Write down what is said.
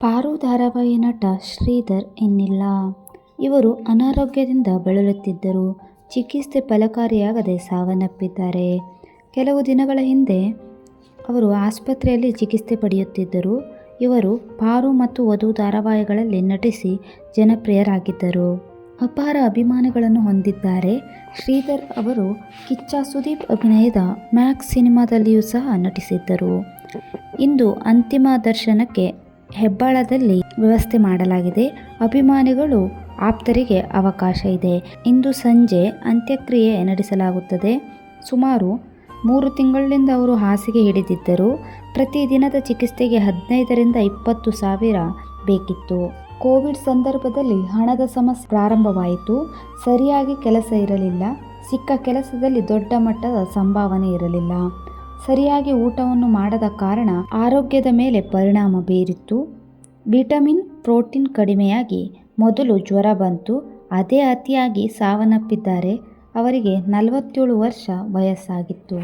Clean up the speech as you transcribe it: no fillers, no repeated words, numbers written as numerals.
ಪಾರು ಧಾರಾವಾಹಿ ನಟ ಶ್ರೀಧರ್ ಇನ್ನಿಲ್ಲ. ಇವರು ಅನಾರೋಗ್ಯದಿಂದ ಬಳಲುತ್ತಿದ್ದರು. ಚಿಕಿತ್ಸೆ ಫಲಕಾರಿಯಾಗದೆ ಸಾವನ್ನಪ್ಪಿದ್ದಾರೆ. ಕೆಲವು ದಿನಗಳ ಹಿಂದೆ ಅವರು ಆಸ್ಪತ್ರೆಯಲ್ಲಿ ಚಿಕಿತ್ಸೆ ಪಡೆಯುತ್ತಿದ್ದರು. ಇವರು ಪಾರು ಮತ್ತು ವಧು ಧಾರಾವಾಹಿಗಳಲ್ಲಿ ನಟಿಸಿ ಜನಪ್ರಿಯರಾಗಿದ್ದರು. ಅಪಾರ ಅಭಿಮಾನಿಗಳನ್ನು ಹೊಂದಿದ್ದಾರೆ. ಶ್ರೀಧರ್ ಅವರು ಕಿಚ್ಚ ಸುದೀಪ್ ಅಭಿನಯದ ಮ್ಯಾಕ್ಸ್ ಸಿನಿಮಾದಲ್ಲಿಯೂ ಸಹ ನಟಿಸಿದ್ದರು. ಇಂದು ಅಂತಿಮ ದರ್ಶನಕ್ಕೆ ಹೆಬ್ಬಾಳದಲ್ಲಿ ವ್ಯವಸ್ಥೆ ಮಾಡಲಾಗಿದೆ. ಅಭಿಮಾನಿಗಳು ಆಪ್ತರಿಗೆ ಅವಕಾಶ ಇದೆ. ಇಂದು ಸಂಜೆ ಅಂತ್ಯಕ್ರಿಯೆ ನಡೆಸಲಾಗುತ್ತದೆ. ಸುಮಾರು 3 ತಿಂಗಳಿನಿಂದ ಅವರು ಹಾಸಿಗೆ ಹಿಡಿದಿದ್ದರು. ಪ್ರತಿ ದಿನದ ಚಿಕಿತ್ಸೆಗೆ 15 ರಿಂದ 20 ಸಾವಿರ ಬೇಕಿತ್ತು. ಕೋವಿಡ್ ಸಂದರ್ಭದಲ್ಲಿ ಹಣದ ಸಮಸ್ಯೆ ಪ್ರಾರಂಭವಾಯಿತು. ಸರಿಯಾಗಿ ಕೆಲಸ ಇರಲಿಲ್ಲ. ಸಿಕ್ಕ ಕೆಲಸದಲ್ಲಿ ದೊಡ್ಡ ಮಟ್ಟದ ಸಂಭಾವನೆ ಇರಲಿಲ್ಲ. ಸರಿಯಾಗಿ ಊಟವನ್ನು ಮಾಡದ ಕಾರಣ ಆರೋಗ್ಯದ ಮೇಲೆ ಪರಿಣಾಮ ಬೀರಿತ್ತು. ವಿಟಮಿನ್, ಪ್ರೋಟೀನ್ ಕಡಿಮೆಯಾಗಿ ಮೊದಲು ಜ್ವರ ಬಂತು. ಅದೇ ಅತಿಯಾಗಿ ಸಾವನ್ನಪ್ಪಿದ್ದಾರೆ. ಅವರಿಗೆ 47 ವರ್ಷ ವಯಸ್ಸಾಗಿತ್ತು.